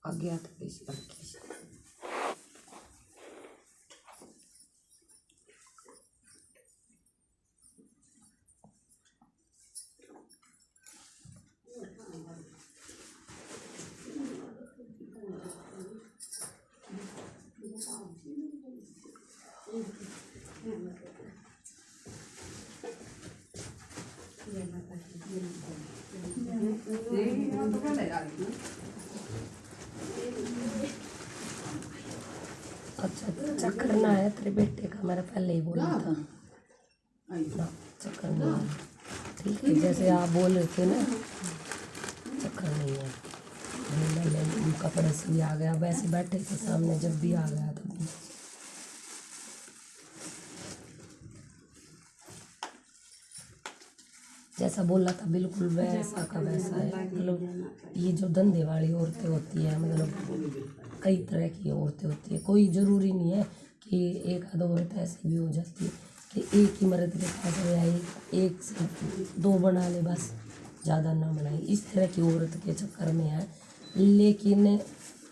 आगे आते इस लड़की से अच्छा चक्कर ना है तेरे बेटे का, मैंने पहले ही बोला था ना, चक्कर नहीं है। ठीक है, जैसे आप बोल रहे थे ना, चक्कर नहीं है। मैंने कपड़े से भी आ गया, वैसे बैठे थे सामने, जब भी आ गया तब भी। जैसा बोला था बिल्कुल वैसा का वैसा है। मतलब ये जो धंधे वाली औरतें होती है, मतलब कई तरह की औरतें होती है, कोई ज़रूरी नहीं है कि एक आध औरत ऐसी भी हो जाती है कि एक ही मर्द के पास रहे, एक से दो बना ले, बस ज़्यादा ना बनाए, इस तरह की औरत के चक्कर में है। लेकिन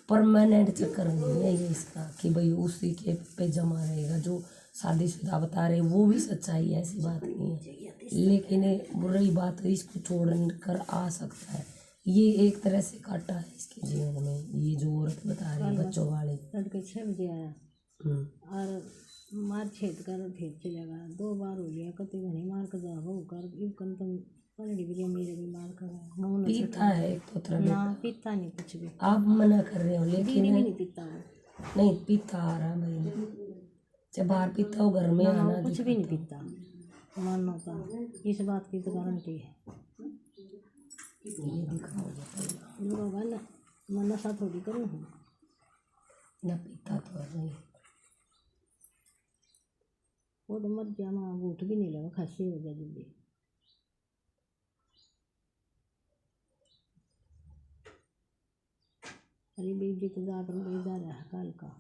परमानेंट चक्कर नहीं है ये इसका कि भाई उसी के पे जमा रहेगा। जो शादीशुदा बता रहे वो भी सच्चाई है, ऐसी बात नहीं है, लेकिन बुरी बात है, इसको छोड़ कर आ सकता है। ये एक तरह से काटा है इसके जीवन में, ये जो औरत बता रही है बच्चों वाली। लड़के 6 बजे आया और मार छेद कर फिर चला गया, 2 बार हो गया, कति घनी मार कर जा हो कर कन तुम पलड़ी भी मेरे भी मार कर मुंह पीता है एक तो तरह ना, पीता नहीं कुछ भी, आप मना कर रहे हो, लेकिन भी नहीं पीता वो, नहीं पीता आ रहा भाई, जब बाहर पीता हो घर में ना आना कुछ भी नहीं पीता, मानना होता, इस बात की तो गारंटी है। ये दिखाओ मैं नशा थोड़ी करूँ ना, पीता तो है नहीं। वो तो मर गया, माँ बूट भी नहीं लगा, खांसी हो गया जल्दी। अरे बेटी तो जा रहा है कल का।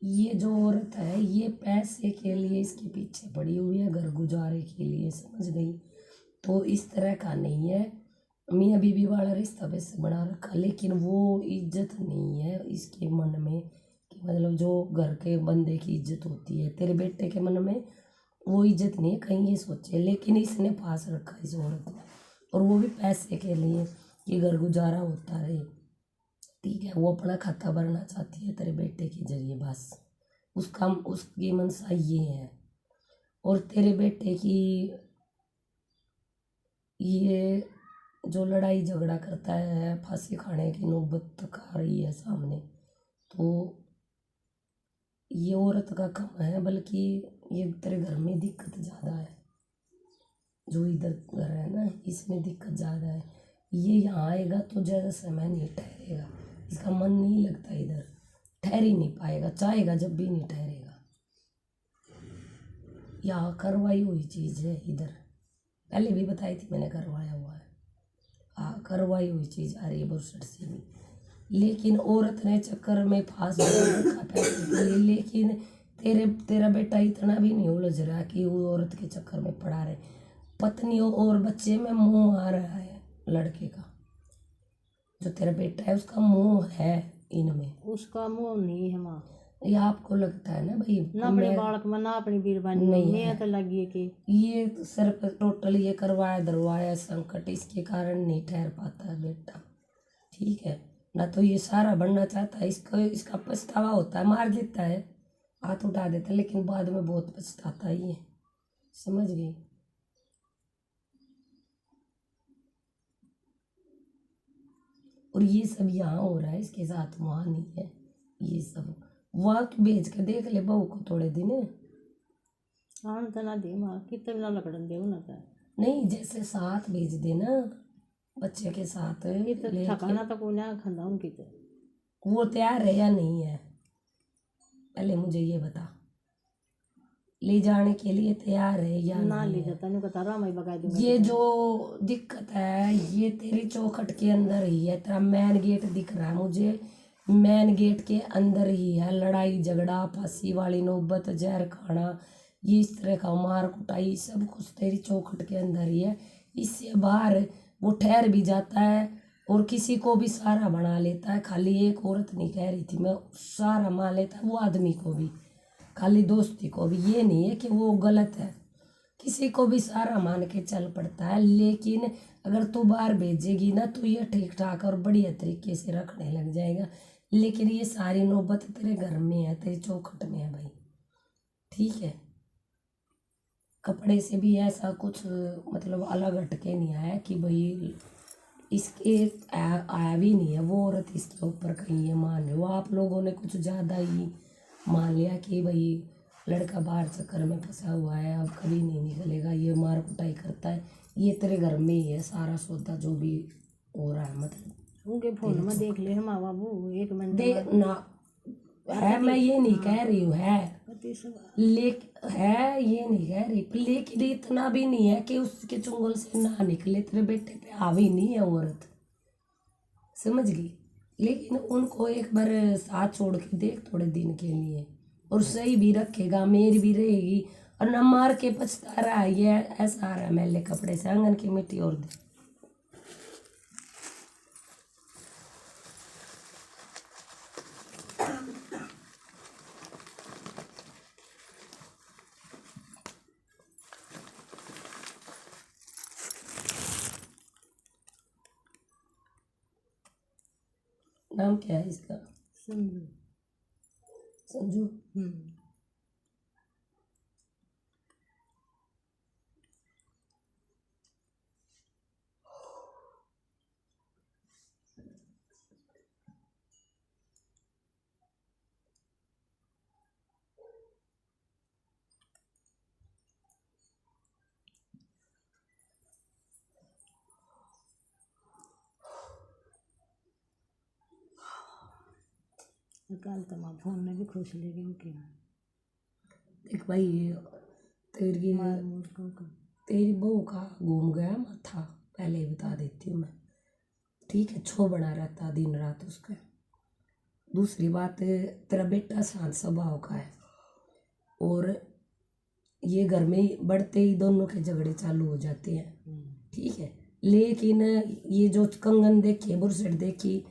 ये जो औरत है ये पैसे के लिए इसके पीछे पड़ी हुई है, घर गुजारे के लिए, समझ गई। तो इस तरह का नहीं है, मियाँ बीवी वाला रिश्ता वैसे बना रखा, लेकिन वो इज्जत नहीं है इसके मन में कि मतलब जो घर के बंदे की इज्जत होती है, तेरे बेटे के मन में वो इज्जत नहीं है, कहीं ये सोचे। लेकिन इसने फांस रखा इस औरत ने, और वो भी पैसे के लिए कि घर गुजारा होता रहे। ठीक है, वो अपना खाता भरना चाहती है तेरे बेटे के जरिए, बस उसकी मनसा ये है। और तेरे बेटे की ये जो लड़ाई झगड़ा करता है, फांसी खाने की नौबत तक आ रही है सामने, तो ये औरत का कम है, बल्कि ये तेरे घर में दिक्कत ज़्यादा है। जो इधर घर है ना, इसमें दिक्कत ज़्यादा है। ये यहाँ आएगा तो ज़्यादा समय नहीं ठहरेगा, इसका मन नहीं लगता इधर, ठहर ही नहीं पाएगा, चाहेगा जब भी नहीं ठहरेगा। यहाँ करवाई हुई चीज़ है इधर, पहले भी बताई थी मैंने, करवाया हुआ है। हाँ, करवाई हुई चीज़ आ रही है बुरसट से भी, लेकिन औरत ने चक्कर में फांस रखा पैसे के लिए। लेकिन तेरा बेटा इतना भी नहीं उलझ रहा कि वो औरत के चक्कर में पड़ा रहे। पत्नी और बच्चे में मोह आ रहा है लड़के का, जो तेरा बेटा है उसका मोह है इनमें। उसका मोह नहीं है माँ, ये आपको लगता है ना भाई, ना अपने बालक में ना अपनी बीरबानी नहीं में है। तो लगी है कि ये तो सिर्फ टोटल ये करवाया दरवाया संकट, इसके कारण नहीं ठहर पाता है बेटा। ठीक है ना, तो ये सारा बनना चाहता है, इसका पछतावा होता है, मार देता है, हाथ उठा देता है, लेकिन बाद में बहुत पछताता है ये, समझ गई। और ये सब यहाँ हो रहा है इसके साथ, वहाँ नहीं है ये सब। वहाँ तो भेज के देख ले बहू को थोड़े दिन, हाँ तो ना दे माँ, कितने ना लकड़न दे ना था, नहीं जैसे साथ भेज देना बच्चे के साथ लेके। थकाना तो कोई ना खाना उनकी तो। वो तैयार है या नहीं है, पहले मुझे ये बता, ले जाने के लिए तैयार है या ना नहीं ले है? जाता नहीं कहता रहा मैं बगा दूंगा। ये जो दिक्कत है ये तेरी चौखट के अंदर ही है, तेरा मेन गेट दिख रहा है मुझे, मेन गेट के अंदर ही है लड़ाई झगड़ा, फांसी वाली नौबत, जहर खाना, ये इस तरह का मार कुटाई, सब कुछ तेरी चौखट के अंदर ही है। इससे बाहर वो ठहर भी जाता है और किसी को भी सहारा बना लेता है। खाली एक औरत नहीं कह रही थी, मैं सहारा मान लेता है वो आदमी को भी, खाली दोस्ती को भी। ये नहीं है कि वो गलत है, किसी को भी सहारा मान के चल पड़ता है। लेकिन अगर तू बाहर भेजेगी ना तो ये ठीक ठाक और बढ़िया तरीके से रखने लग जाएगा। लेकिन ये सारी नौबत तेरे घर में है, तेरे चौखट में है भाई, ठीक है। कपड़े से भी ऐसा कुछ मतलब अलग हटके नहीं आया कि भाई इसके आया भी नहीं है वो औरत इसके ऊपर कहीं है। मान लो आप लोगों ने कुछ ज़्यादा ही मान लिया कि भाई लड़का बाहर चक्कर में फंसा हुआ है, अब कभी नहीं निकलेगा, ये मार कुटाई करता है। ये तेरे घर में ही है सारा सौदा जो भी हो रहा है, मतलब उनके फोन में देख ले माँ बाबू 1 मिनट दे ना है। मैं ये नहीं कह रही हूँ है, है ये नहीं कह रही, लेकिन इतना भी नहीं है कि उसके चुंगल से ना निकले तेरे बेटे पे हावी नहीं है औरत, समझ गई। लेकिन उनको एक बार साथ छोड़ के देख थोड़े दिन के लिए, और सही भी रखेगा, मेरी भी रहेगी, और न मार के पछता रहा है ये ऐसा आ रहा है मैले कपड़े से, आंगन की मिट्टी और दे। नाम क्या है इसका? संजू। संजू। कल तो माँ फोन में भी खुश ले गए क्या देख भाई तेरी मार मूर को तेरी बहू का घूम गया माथा, पहले ही बता देती हूँ मैं, ठीक है। छो बना रहता दिन रात उसका। दूसरी बात, तेरा बेटा शांत स्वभाव का है, और ये घर में बढ़ते ही दोनों के झगड़े चालू हो जाते हैं, ठीक है। लेकिन ये जो कंगन देखी, बुरसेट देखी,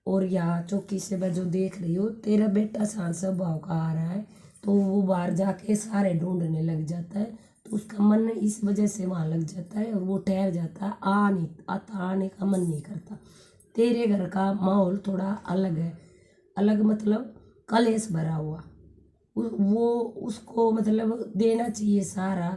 और यहाँ चौकी से मैं जो देख रही हूँ, तेरा बेटा शांत स्वभाव का आ रहा है, तो वो बाहर जाके सारे ढूंढने लग जाता है, तो उसका मन इस वजह से वहाँ लग जाता है और वो ठहर जाता है, आने का मन नहीं करता। तेरे घर का माहौल थोड़ा अलग है, अलग मतलब कलेश भरा हुआ। वो उसको मतलब देना चाहिए सारा,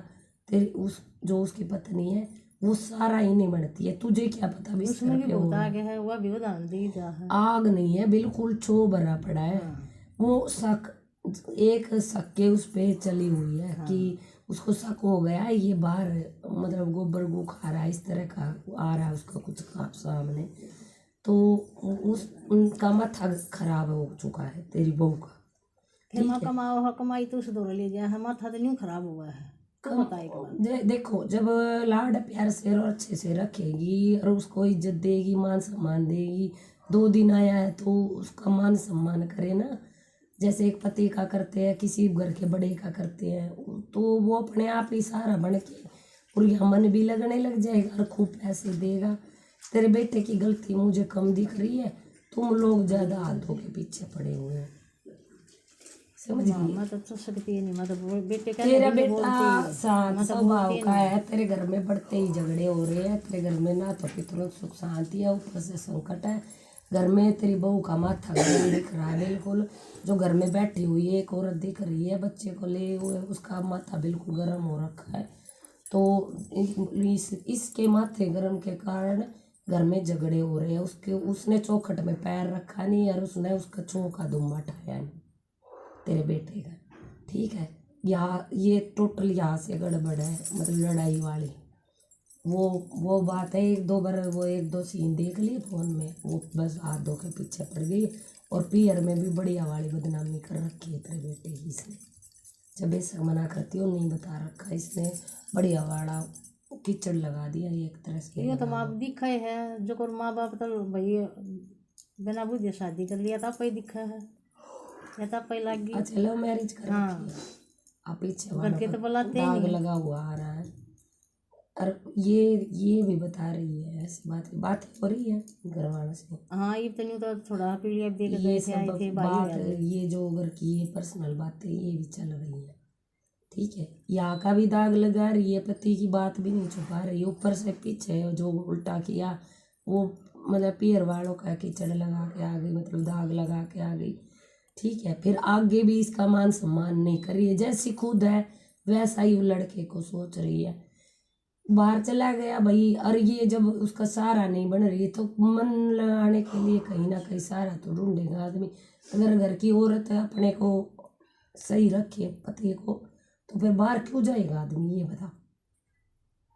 तेरी उस जो उसकी पत्नी है वो सारा ही नहीं बनती है, तुझे क्या पता भी उसमें भी बहुत आगे है, वह भी उदाहरण दी जा है। आग नहीं है, बिल्कुल छो भरा पड़ा है। वो शक एक शक के उस पे चली हुई है कि उसको शक हो गया है ये बाहर मतलब गोबर गो खा रहा है, इस तरह का आ रहा है उसका कुछ सामने, तो उस उनका माथा खराब हो चुका है तेरी बहू का। फिर माँ कमाओ है, कमाई तो उसे दौड़ ले जाए है, माथा तो न्यू खराब हुआ है। देखो जब लाड प्यार से और अच्छे से रखेगी और उसको इज्जत देगी, मान सम्मान देगी, 2 दिन आया है तो उसका मान सम्मान करे ना, जैसे एक पति का करते हैं, किसी घर के बड़े का करते हैं, तो वो अपने आप ही सहारा बन के और यहाँ मन भी लगने लग जाएगा और खूब पैसे देगा। तेरे बेटे की गलती मुझे कम दिख रही है, तुम लोग ज़्यादा हाथों के पीछे पड़े हुए हैं, समझ गई। मतलब तो सकती है नहीं, मतलब बेटे का तेरा बेटा शांत स्वभाव का है, तेरे घर में बढ़ते ही झगड़े हो रहे हैं, तेरे घर में ना तो पितरों सुख शांति है, ऊपर से संकट है। घर में तेरी बहू का माथा गर्म दिख रहा है बिल्कुल, जो घर में बैठी हुई है एक औरत दिख रही है बच्चे को ले हुए, उसका माथा बिल्कुल गर्म हो रखा है। तो इसके माथे गर्म के कारण घर में झगड़े हो रहे हैं। उसने चौखट में पैर रखा नहीं और उसने उसका चौका दुम्मा ठाया नहीं तेरे बेटे का, ठीक है। यहाँ ये टोटल यहाँ से गड़बड़ है, मतलब लड़ाई वाली वो बात है। 1-2 बार वो 1-2 सीन देख लिए फ़ोन में, वो बस हाथ धो के पीछे पड़ गई। और पीयर में भी बढ़िया वाली बदनामी कर रखी है तेरे बेटे की इसने, जब ऐसा मना करती हो नहीं बता रखा इसने, बढ़िया वाला कीचड़ लगा दिया एक तरह से। ये तो माँ दिखा है जो कर माँ बाप तो भाई बिना बुझे शादी कर लिया था, पे दिखा है या था पे लग गई। अच्छा लव मैरिज कर रखी है, आप पीछे वाला करके तो बुलाते दाग नहीं लगा हुआ आ रहा है। और ये भी बता रही है, ऐसी बात हो रही है घर वालों से। हाँ ये तो न्यू तो थोड़ा पीडीएफ देख ये गए थे, सब आए थे भाई बात, वाले। ये जो घर की ये पर्सनल बातें ये भी चल रही है। ठीक है, यहाँ का भी दाग लगा रही है, पति की बात भी नहीं छुपा रही, ऊपर से पीछे जो उल्टा किया वो मतलब पियर वालों का कीचड़ लगा के आ गई, मतलब दाग लगा के आ गई। ठीक है, फिर आगे भी इसका मान सम्मान नहीं कर रही है, जैसी खुद है वैसा ही वो लड़के को सोच रही है। बाहर चला गया भाई, और ये जब उसका सहारा नहीं बन रही तो मन लगाने के लिए कहीं ना कहीं सहारा तो ढूंढेगा आदमी। अगर घर की औरत अपने को सही रखे पति को, तो फिर बाहर क्यों जाएगा आदमी, ये बता।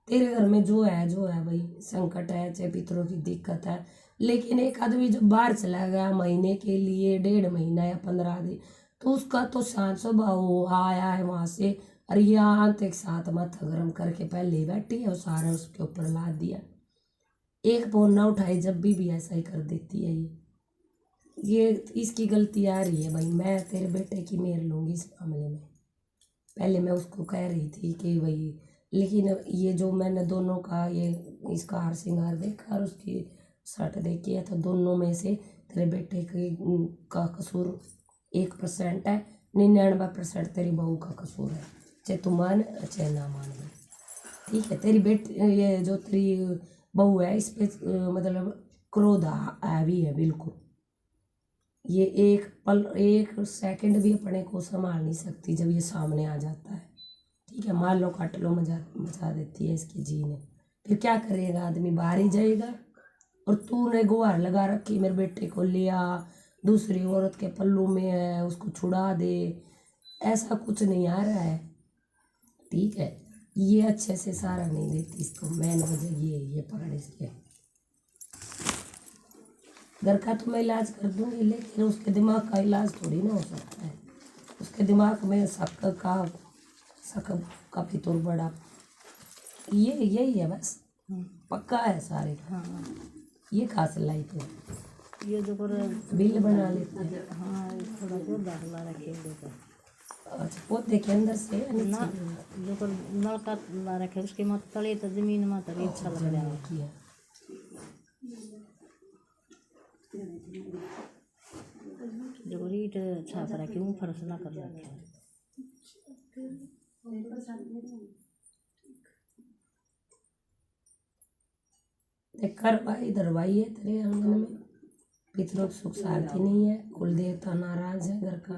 तेरे घर में जो है भाई, संकट है चाहे पितरों की दिक्कत है, लेकिन एक आदमी जब बाहर चला गया महीने के लिए, 1.5 महीना या 15 दिन, तो उसका तो शांत स्वभाव आया है वहां से, और ये आंत एक साथ माथा गर्म करके पहले ही बैठी है और सारा उसके ऊपर लाद दिया। एक फोन ना उठाई जब भी ऐसा ही कर देती है ये इसकी गलती आ रही है भाई। मैं तेरे बेटे की मेहर लूंगी इस मामले में। पहले मैं उसको कह रही थी कि भाई, लेकिन ये जो मैंने दोनों का ये इसका हार श्रृंगार देखा और उसकी शर्ट देखी है, तो दोनों में से तेरे बेटे का कसूर 1% है, 99% तेरी बहू का कसूर है, चाहे तू मान चाहे ना मान ले। ठीक है, तेरी ये जो तेरी बहू है इस पे मतलब क्रोध हावी है बिल्कुल। ये एक पल एक सेकंड भी अपने को संभाल नहीं सकती जब ये सामने आ जाता है। ठीक है, मार लो काट लो मचा देती है इसकी जी ने। फिर क्या करेगा आदमी, बाहर ही जाएगा। और तूने गुहार लगा रखी मेरे बेटे को लिया, दूसरी औरत के पल्लू में है, उसको छुड़ा दे, ऐसा कुछ नहीं आ रहा है। ठीक है, ये अच्छे से सहारा नहीं देती इसको, मेन वजह ये पकड़ इसके। घर का तो मैं इलाज कर दूंगी, लेकिन उसके दिमाग का इलाज थोड़ी ना हो सकता है। उसके दिमाग में शक का फितूर बड़ा, यही है बस, पक्का है सारे। हाँ ये खास लाई तो ये जो कर बिल बना लेते हैं। हाँ थोड़ा जो दाखला रखे देखो। अच्छा, पौधे के अंदर से ना जो कर नलका ला रखे उसके मत तले तो जमीन में तले अच्छा लग रहा है। किया जो रीट छाप रखे वो फर्श ना कर रखे। कर भाई दरवाई है तेरे आंगन में, पितरों की सुख शांति नहीं है, कुल देवता नाराज है घर का,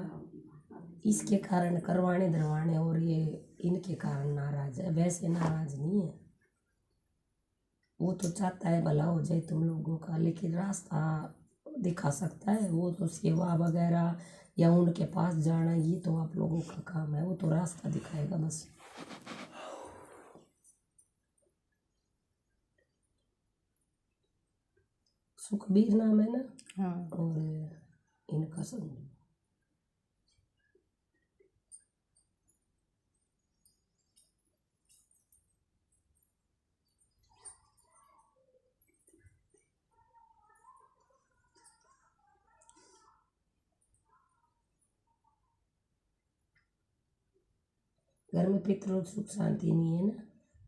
इसके कारण करवाने धरवाने और ये इनके कारण नाराज है, वैसे नाराज नहीं है। वो तो चाहता है भला हो जाए तुम लोगों का, लेकिन रास्ता दिखा सकता है वो तो, सेवा वगैरह या उनके पास जाना ये तो आप लोगों का काम है, वो तो रास्ता दिखाएगा बस। सुखबीर नाम है ना। हाँ और इनका सब घर में पितरों की सुख शांति नहीं है ना,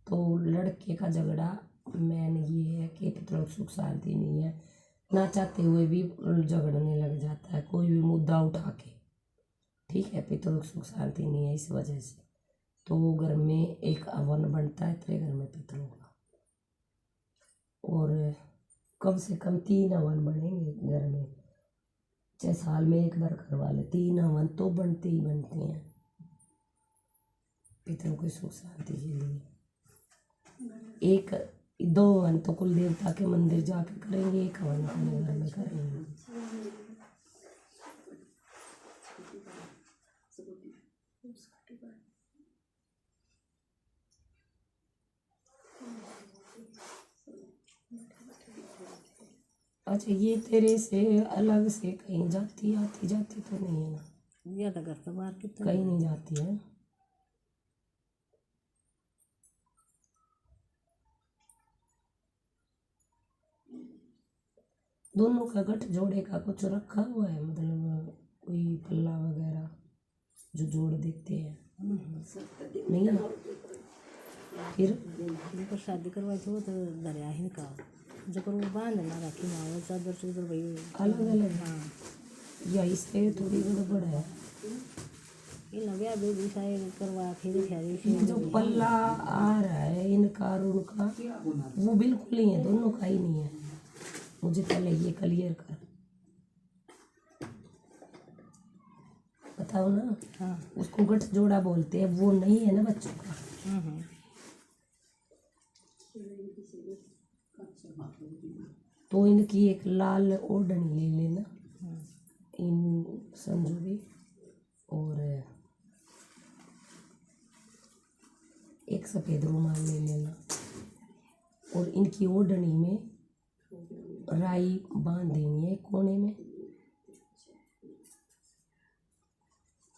तो लड़के का झगड़ा मैन ये है कि पितरों की सुख शांति नहीं है, ना चाहते हुए भी झगड़ने लग जाता है कोई भी मुद्दा उठा के। ठीक है, पितरों की सुख शांति नहीं है इस वजह से, तो घर में एक हवन बनता है तेरे घर में पितरों का, और कम से कम 3 हवन बनेंगे घर में, चाहे साल में एक बार करवा ले, 3 हवन तो बनते ही बनते हैं पितरों की सुख शांति के लिए। 2 हवन तो कुल देवता के मंदिर जाके करेंगे, 1 हवन अपने घर में करेंगे। अच्छा, ये तेरे से अलग से कहीं जाती आती जाती तो नहीं है ना? ये तो घर से बाहर कितना कहीं नहीं जाती है। दोनों का गठ जोड़े का कुछ रखा हुआ है, मतलब कोई पल्ला वगैरह जो जोड़ देते हैं? नहीं है। फिर इनको शादी करवाई थी वो तो दरिया ही निकाल जो कर वो बांधना रखी माँ चादर चूदर भाई अलग अलग हाँ या इससे थोड़ी गड़बड़ है। इन ब्याह भी शायद करवा फिर खैरी ये जो पल्ला आ रहा है इनका और उनका वो बिल्कुल नहीं है, दोनों का ही नहीं है। मुझे पहले ये क्लियर कर बताओ ना। हाँ उसको गठ जोड़ा बोलते हैं, वो नहीं है ना बच्चों का। तो इनकी एक लाल ओढ़नी ले लेना इन संजू भी, और एक सफ़ेद रुमाल ले लेना और इनकी ओढ़नी में राई बांध देनी है कोने में,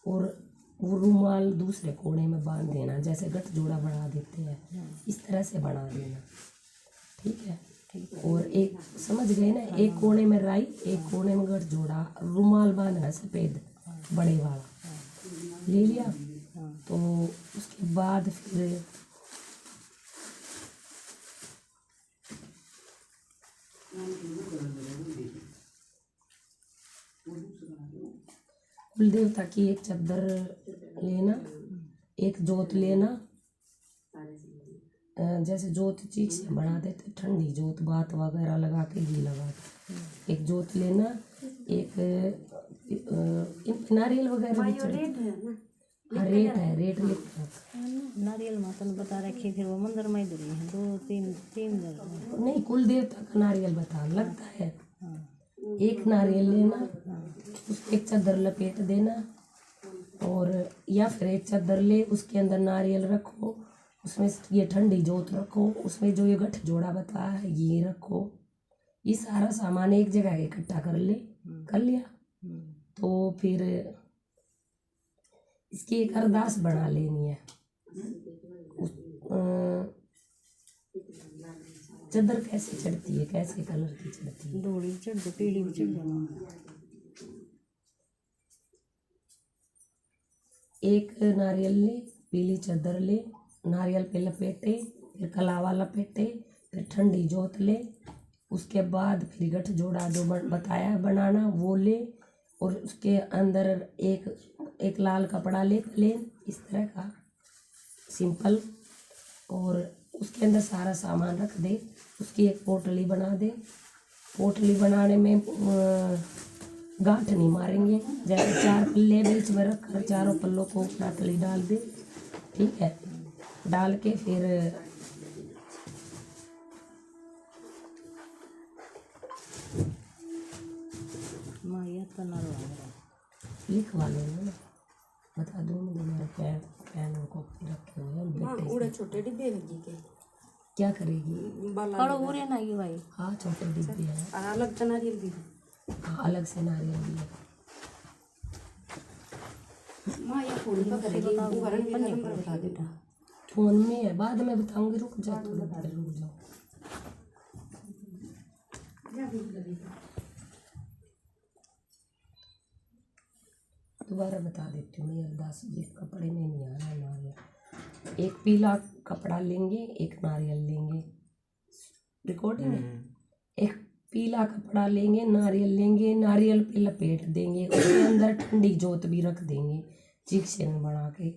और वो रुमाल दूसरे कोने में बांध देना, जैसे गठ जोड़ा बना देते हैं इस तरह से बना देना। ठीक है। और एक समझ गए ना, एक कोने में राई एक कोने में गठ जोड़ा, रुमाल बांधना सफ़ेद बड़े वाला ले लिया। तो उसके बाद फिर कुल देवता की एक चादर लेना, एक जोत लेना, जैसे जोत चीज से बना देते ठंडी जोत, बात वगैरह लगा के घी लगा के एक जोत लेना। एक इन नारियल वगैरह भी हाँ रेट है, रेट लिखा नारियल माता ने बता रखी फिर वो मंदिर में इधर ही है दो तीन दर नहीं, कुल देवता का नारियल बता लगता है। एक नारियल लेना, उसको एक चादर लपेट देना, और या फिर एक चादर ले उसके अंदर नारियल रखो, उसमें ये ठंडी जोत रखो, उसमें जो ये गठ जोड़ा बताया है ये रखो। ये सारा सामान एक जगह इकट्ठा कर लिया। तो फिर इसकी एक अरदास बना लेनी है। चादर कैसे चढ़ती है, कैसे कलर की चढ़ती है? धोड़ी भी चढ़ पीली भी चढ़ जाना। एक नारियल ले, पीली चादर ले, नारियल पे लपेटे, फिर कलावा लपेटे, फिर ठंडी जोत ले, उसके बाद फिर गठ जोड़ा जो बताया बनाना वो ले, और उसके अंदर एक लाल कपड़ा ले प्लेन इस तरह का सिंपल, और उसके अंदर सारा सामान रख दे। उसकी एक पोटली बना दे। पोटली बनाने में गांठ नहीं मारेंगे, जैसे 4 पल्ले बीच में रख कर चारों पल्लों को पोटली डाल दे। ठीक है। डाल के फिर लिखवा लेना ना, बता दो मुझे, मेरे पेन और कॉपी रखे हुए हैं बेटे। छोटे डिब्बे लगी के क्या करेगी? कड़ो पूरे ना ये भाई। हाँ छोटे डिब्बे हैं, अलग से नारियल भी हाँ अलग से नारियल भी है। माँ ये फोन पर करेगी उभरण भी नंबर बता देता। फोन में है, बाद में बताऊंगी, रुक जाओ थोड़ी देर, रुक जाओ। दोबारा बता देती हूँ, ये अरदास जी कपड़े में नहीं आ रहा नारियल। एक पीला कपड़ा लेंगे, एक नारियल लेंगे, रिकॉर्डिंग है। एक पीला कपड़ा लेंगे, नारियल लेंगे, नारियल पे लपेट देंगे, उसके अंदर ठंडी जोत भी रख देंगे, चीक से बना के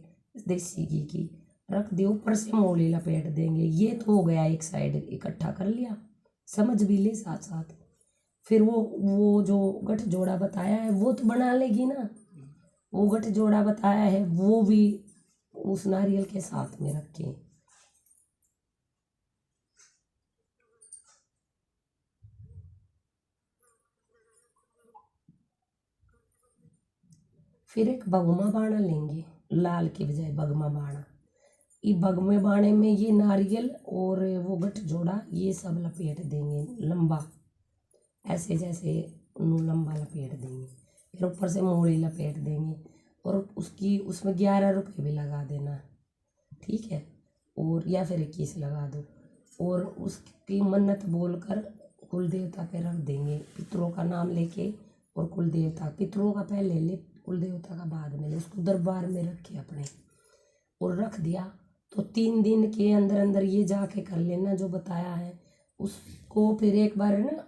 देसी घी की रख दे, ऊपर से मोली लपेट देंगे। ये तो हो गया, एक साइड इकट्ठा कर लिया, समझ भी ले साथ साथ। फिर वो जो गठ जोड़ा बताया है वो तो बना लेगी ना, वो गठ जोड़ा बताया है वो भी उस नारियल के साथ में रखें। फिर एक बगमा बाणा लेंगे, लाल के बजाय बगमा बाणा। ये बगमे बाणे में ये नारियल और वो गठ जोड़ा ये सब लपेट देंगे लंबा, ऐसे जैसे लंबा लपेट देंगे। फिर ऊपर से मोड़ी लपेट देंगे, और उसमें 11 रुपये भी लगा देना। ठीक है। और या फिर 21 लगा दो, और उसकी मन्नत बोलकर कुल देवता पे रख देंगे, पितरों का नाम लेके। और कुल देवता, पितरों का पहले ले, कुल देवता का बाद में ले, उसको दरबार में रखे अपने, और रख दिया। तो 3 दिन के अंदर अंदर ये जाके कर लेना जो बताया है। उसको फिर एक बार ना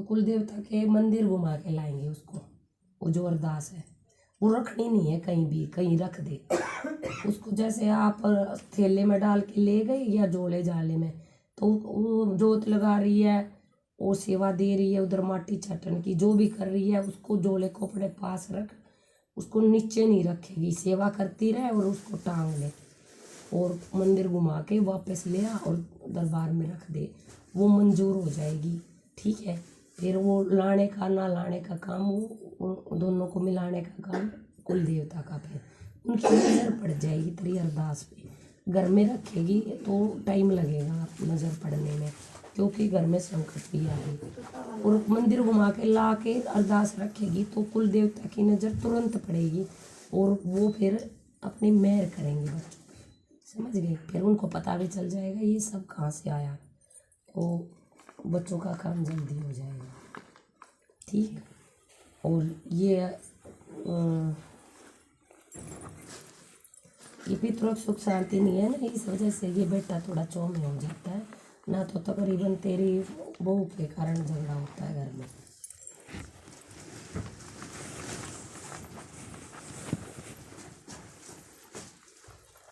कुल देवता के मंदिर घुमा के लाएंगे उसको। वो जो अरदास है वो रखनी नहीं है कहीं भी, कहीं रख दे उसको। जैसे आप थैले में डाल के ले गए या जोड़े जाले में, तो वो जोत लगा रही है, वो सेवा दे रही है, उधर माटी छटन की जो भी कर रही है, उसको जोले को अपने पास रख, उसको नीचे नहीं रखेगी, सेवा करती रहे और उसको टांग ले और मंदिर घुमा के वापस ले आ और दरबार में रख दे, वो मंजूर हो जाएगी। ठीक है, फिर वो लाने का ना लाने का काम, वो दोनों को मिलाने का काम कुल देवता का। फिर उनकी नज़र पड़ जाएगी तेरी अरदास पे। घर में रखेगी तो टाइम लगेगा नज़र पड़ने में, क्योंकि घर में संकट भी आएगी। और मंदिर घुमा के ला के अरदास रखेगी तो कुल देवता की नज़र तुरंत पड़ेगी और वो फिर अपनी मेहर करेंगे बच्चों पे। समझ गए? फिर उनको पता भी चल जाएगा ये सब कहाँ से आया, तो बच्चों का काम जल्दी हो जाएगा। ठीक। और ये पितरों सुख शांति नहीं है ना, इस वजह से ये बेटा थोड़ा चौमे हो जाता है ना, तो तकरीबन तेरी बहू के कारण झगड़ा होता है घर में।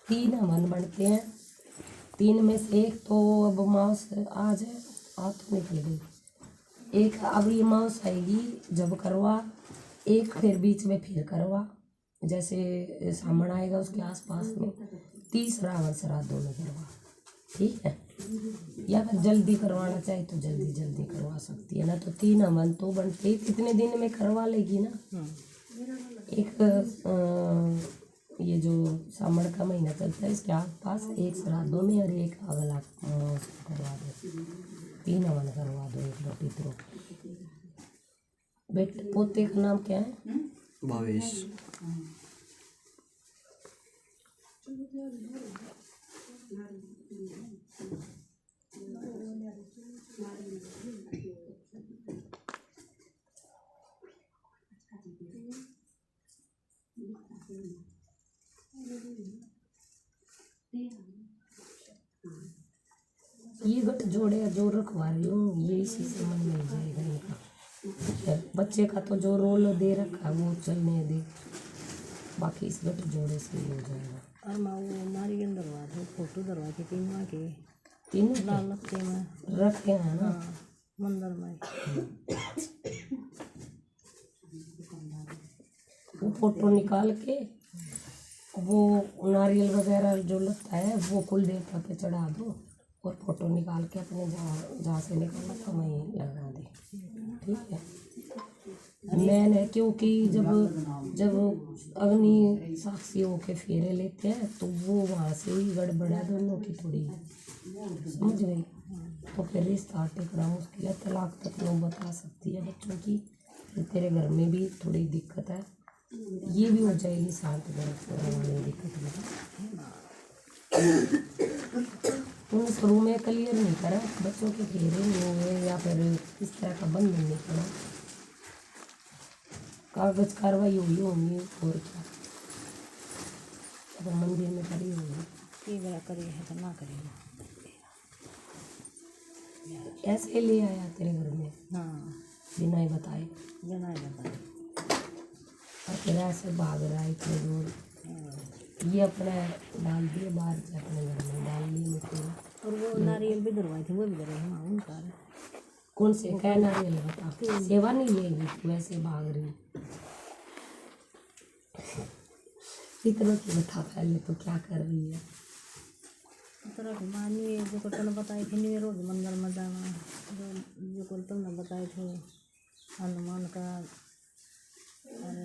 तीन हवन बनते हैं, 3 में से एक तो अब माउस आज है, आज तो निकल गई। एक अब ये माउस आएगी जब करवा, एक फिर बीच में फिर करवा, जैसे सामण आएगा उसके आसपास में, 30 रावण श्राद्धों में करवा। ठीक है, या फिर जल्दी करवाना चाहे तो जल्दी जल्दी करवा सकती है ना, तो 3 हवन तो बनते ही कितने दिन में करवा लेगी ना। एक ये जो सामण का महीना चलता है इसके आसपास एक श्राद्धों में और एक अगला करवा दो, 3 हवन करवा दो एक बार पितरों। बेटे पोते का नाम क्या है? भावेश। ये गठ जोड़े जो रखवा रही हूँ ये इसी से मन मिल जाएगा इनका। बच्चे का तो जो रोल दे रखा है वो चलने दे, बाकी इस गठ जोड़े से ही हो जाएगा। और माँ वो हमारी के दरवा दो, फोटो दरवा के 3 माँ के तीनों लाल लगते में रखे हैं ना। हाँ मंदिर में वो फोटो निकाल के वो नारियल वगैरह जो लगता है वो कुल देवता पे चढ़ा दो और फोटो निकाल के अपने जहाँ से निकालना तो वहीं लगा दे। ठीक है, मैन है, क्योंकि जब अग्नि साक्षी होके फेरे लेते हैं तो वो वहाँ से ही गड़बड़ है दोनों की थोड़ी, समझ गई? तो फिर रिश्ता टिकना मुश्किल है, तलाक तक लोग बता सकती है बच्चों की। फिर तेरे घर में भी थोड़ी दिक्कत है, ये भी हो जाएगी शांत घर वाली दिक्कत में। तुम शुरू में क्लियर नहीं करा, बच्चों के फेरे नहीं हुए या फिर इस तरह का बंधन नहीं करा, कागज कार्रवाई हुई होंगी और क्या, अगर मंदिर में करी होगी। ये बड़ा करे है तो ना करे। ऐसे ले आया तेरे घर में हाँ बिना ही बताए, जना बताए और फिर ऐसे भाग रहा है इतने दूर। ये अपने डाल दिए बाहर से, अपने घर में डाल लिए मिट्टी। और वो नारियल भी दरवाए थे वो भी दरे हाँ उनका कौन से क्या नारियल बता, सेवा नहीं लेगी तू वैसे भाग रही। इतना की बता पहले तो क्या कर रही है। तरह की मानिए जो को तुमने बताई थी नहीं रोज मंदिर में जाना, जो को तुमने बताए थे हनुमान का।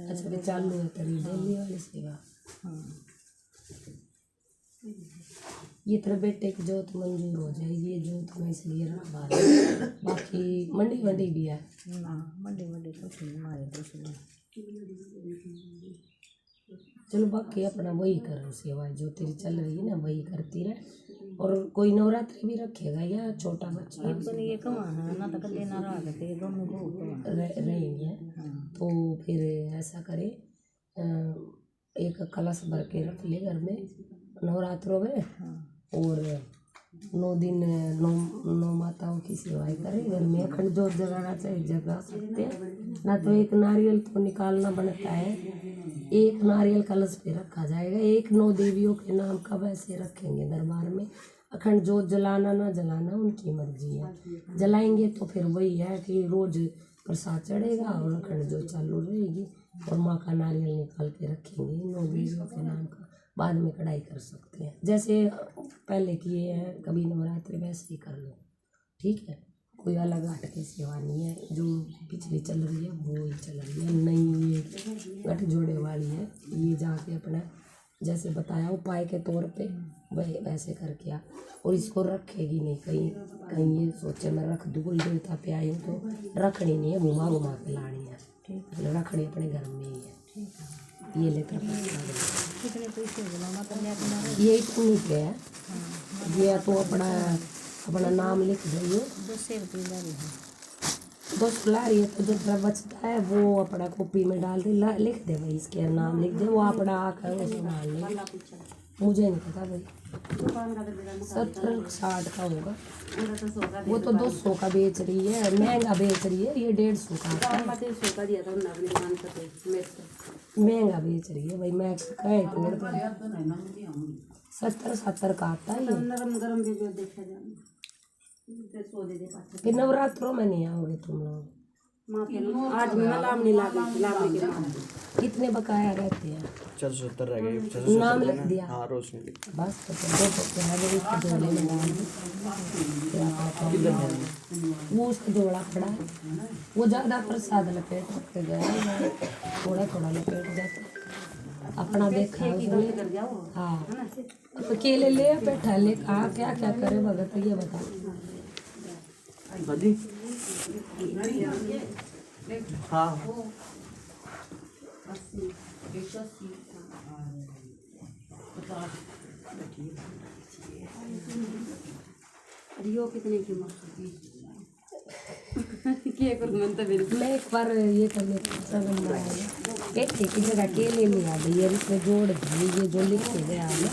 अच्छा भी चालू है तेरी डेली वाली सेवा। हाँ ये तेरे बेटे की जोत मंजूर हो जाएगी, ये जोत में इसलिए रखवा रही हूँ। बाकी मंडी वंडी भी है ना मंडी मंडी कुछ नहीं हमारे कुछ नहीं। चलो बाकी अपना वही करो सेवा जो तेरी चल रही है ना वही करती रहे। और कोई नवरात्रि भी रखेगा या छोटा बच्चा तो ये कहाँ है ना, तो कल ना रहा करते दोनों को रहेंगे। तो फिर ऐसा करे, एक कलश भर के रख ले घर में, नवरात्रों में। और 9 दिन नौ माताओं की सेवाएं करें। घर में अखंड जोत जगाना चाहिए, जगा सकते हैं ना। तो एक नारियल तो निकालना बनता है, एक नारियल कलश पे रखा जाएगा। एक 9 देवियों के नाम का वैसे रखेंगे दरबार में। अखंड जोत जलाना ना जलाना उनकी मर्जी है। जलाएंगे तो फिर वही है कि रोज प्रसाद चढ़ेगा और अखंड जोत चालू रहेगी। और माँ का नारियल निकाल के रखेंगे 9 देवियों के नाम का। बाद में कढ़ाई कर सकते हैं, जैसे पहले किए हैं कभी नवरात्रि वैसे ही कर लो, ठीक है। कोई अलग हट के सेवा नहीं है, जो पिछली चल रही है वो ही चल रही है। नई ये गठ जोड़े वाली है, ये जाके अपना जैसे बताया उपाय के तौर पे वही वैसे करके आ। और इसको रखेगी नहीं कहीं कहीं ये सोचे मैं रख दूँ, कोई देवता पे आई हूँ तो रखनी नहीं है, घुमा घुमा के लानी है, रखनी अपने घर में ही है। ये लेकर कितने पैसे बुलाना तो यही तो नहीं पे है। ये तो अपना नाम लिख दो। 200 रुपये वाली है, 200 ला रही है तो जो थोड़ा बचता है वो अपना कॉपी में डाल दे, लिख दे भाई, इसके नाम लिख दे, वो अपना आकर वो संभाल ले। मुझे नहीं पता भाई, 70-60 का होगा। वो तो 200 का बेच रही है, महंगा बेच रही है। ये 150 का आता है, महंगा बेच रही है भाई। मैं कहे तोड़ दे 70 का आता है ये। फिर नवरात्रों में नहीं आओगे तुम लोग? आज लाम नहीं लागे कितने बकाया रहते हैं? 470 रह गए। नाम लिख दिया? हाँ, रोज नहीं लिखा। बस तो फिर 200 है, वो उसके जोड़े में डाल दो। वो उसका जोड़ा खड़ा है, वो ज़्यादा प्रसाद लपेट रखते गए, थोड़ा थोड़ा लपेट जाता है। अपना देखा उसने। हाँ, तो केले ले बैठा ले, कहा क्या क्या करे भगत ये बता। हाँ, रियो कितने की क्या करूँ मैं तो बिल्कुल। मैं एक बार ये कर लेती हूँ, एक की जगह केले ले आ गई, इसमें जोड़ दी ये जो लिखे गया है।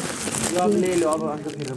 आप ले लो अब फिर